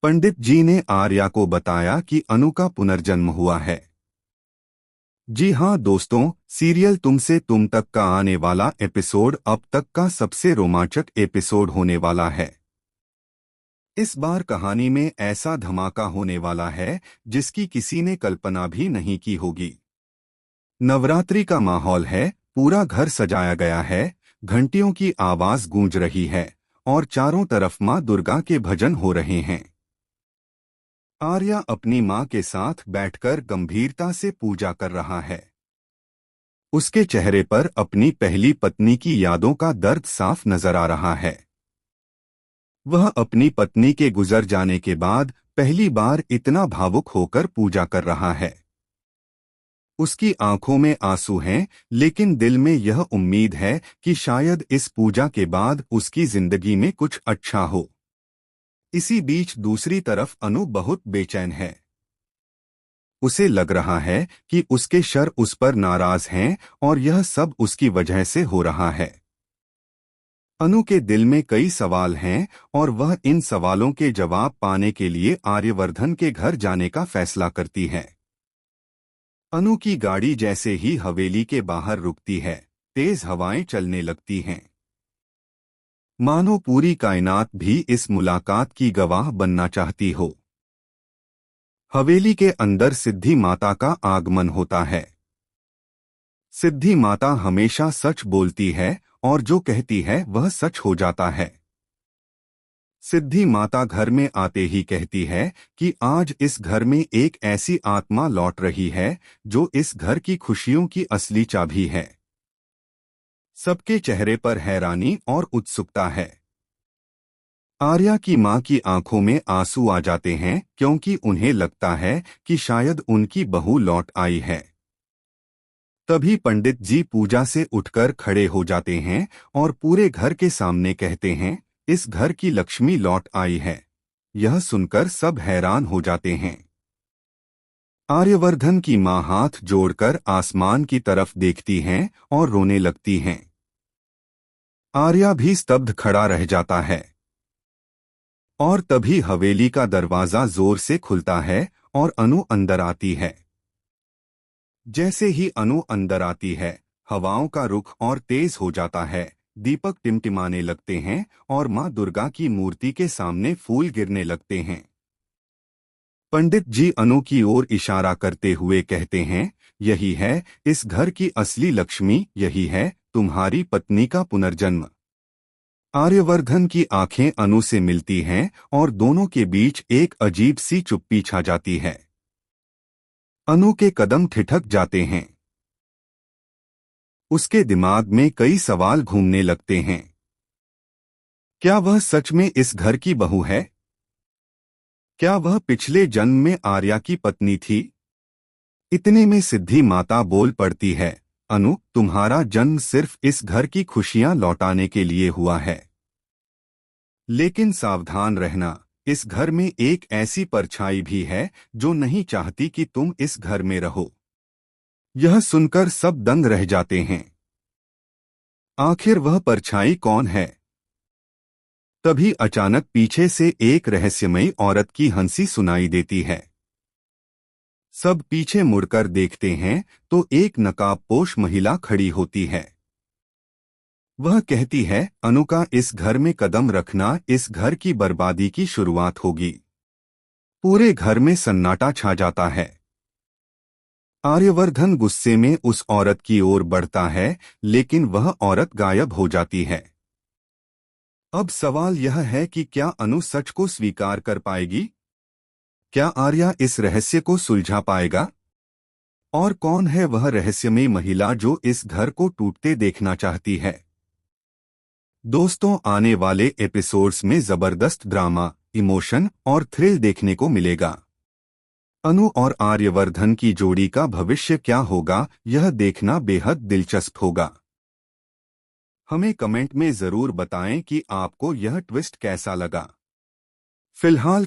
पंडित जी ने आर्या को बताया कि अनु का पुनर्जन्म हुआ है। जी हाँ दोस्तों, सीरियल तुम से तुम तक का आने वाला एपिसोड अब तक का सबसे रोमांचक एपिसोड होने वाला है। इस बार कहानी में ऐसा धमाका होने वाला है जिसकी किसी ने कल्पना भी नहीं की होगी। नवरात्रि का माहौल है, पूरा घर सजाया गया है, घंटियों की आवाज गूंज रही है और चारों तरफ मां दुर्गा के भजन हो रहे हैं। आर्या अपनी मां के साथ बैठकर गंभीरता से पूजा कर रहा है। उसके चेहरे पर अपनी पहली पत्नी की यादों का दर्द साफ नजर आ रहा है। वह अपनी पत्नी के गुजर जाने के बाद पहली बार इतना भावुक होकर पूजा कर रहा है। उसकी आंखों में आंसू हैं, लेकिन दिल में यह उम्मीद है कि शायद इस पूजा के बाद उसकी जिंदगी में कुछ अच्छा हो। इसी बीच दूसरी तरफ अनु बहुत बेचैन है। उसे लग रहा है कि उसके शर उस पर नाराज हैं और यह सब उसकी वजह से हो रहा है। अनु के दिल में कई सवाल हैं और वह इन सवालों के जवाब पाने के लिए आर्यवर्धन के घर जाने का फैसला करती है। अनु की गाड़ी जैसे ही हवेली के बाहर रुकती है, तेज हवाएं चलने लगती हैं। मानो पूरी कायनात भी इस मुलाकात की गवाह बनना चाहती हो। हवेली के अंदर सिद्धि माता का आगमन होता है। सिद्धि माता हमेशा सच बोलती है और जो कहती है वह सच हो जाता है। सिद्धि माता घर में आते ही कहती है कि आज इस घर में एक ऐसी आत्मा लौट रही है जो इस घर की खुशियों की असली चाबी है। सबके चेहरे पर हैरानी और उत्सुकता है। आर्या की मां की आंखों में आंसू आ जाते हैं क्योंकि उन्हें लगता है कि शायद उनकी बहू लौट आई है। तभी पंडित जी पूजा से उठकर खड़े हो जाते हैं और पूरे घर के सामने कहते हैं, इस घर की लक्ष्मी लौट आई है। यह सुनकर सब हैरान हो जाते हैं। आर्यवर्धन की मां हाथ जोड़कर आसमान की तरफ देखती हैं और रोने लगती हैं। आर्या भी स्तब्ध खड़ा रह जाता है। और तभी हवेली का दरवाजा जोर से खुलता है और अनु अंदर आती है। जैसे ही अनु अंदर आती है, हवाओं का रुख और तेज हो जाता है, दीपक टिमटिमाने लगते हैं और मां दुर्गा की मूर्ति के सामने फूल गिरने लगते हैं। पंडित जी अनु की ओर इशारा करते हुए कहते हैं, यही है इस घर की असली लक्ष्मी, यही है तुम्हारी पत्नी का पुनर्जन्म। आर्यवर्धन की आंखें अनु से मिलती हैं और दोनों के बीच एक अजीब सी चुप्पी छा जाती है। अनु के कदम ठिठक जाते हैं। उसके दिमाग में कई सवाल घूमने लगते हैं। क्या वह सच में इस घर की बहू है? क्या वह पिछले जन्म में आर्या की पत्नी थी? इतने में सिद्धि माता बोल पड़ती है, अनु, तुम्हारा जन्म सिर्फ इस घर की खुशियां लौटाने के लिए हुआ है। लेकिन सावधान रहना, इस घर में एक ऐसी परछाई भी है जो नहीं चाहती कि तुम इस घर में रहो। यह सुनकर सब दंग रह जाते हैं। आखिर वह परछाई कौन है? तभी अचानक पीछे से एक रहस्यमयी औरत की हंसी सुनाई देती है। सब पीछे मुड़कर देखते हैं तो एक नकाबपोश महिला खड़ी होती है। वह कहती है, अनु का इस घर में कदम रखना इस घर की बर्बादी की शुरुआत होगी। पूरे घर में सन्नाटा छा जाता है। आर्यवर्धन गुस्से में उस औरत की ओर बढ़ता है, लेकिन वह औरत गायब हो जाती है। अब सवाल यह है कि क्या अनु सच को स्वीकार कर पाएगी? क्या आर्या इस रहस्य को सुलझा पाएगा? और कौन है वह रहस्यमयी महिला जो इस घर को टूटते देखना चाहती है? दोस्तों, आने वाले एपिसोड्स में जबरदस्त ड्रामा, इमोशन और थ्रिल देखने को मिलेगा। अनु और आर्यवर्धन की जोड़ी का भविष्य क्या होगा, यह देखना बेहद दिलचस्प होगा। हमें कमेंट में जरूर बताएं कि आपको यह ट्विस्ट कैसा लगा। फिलहाल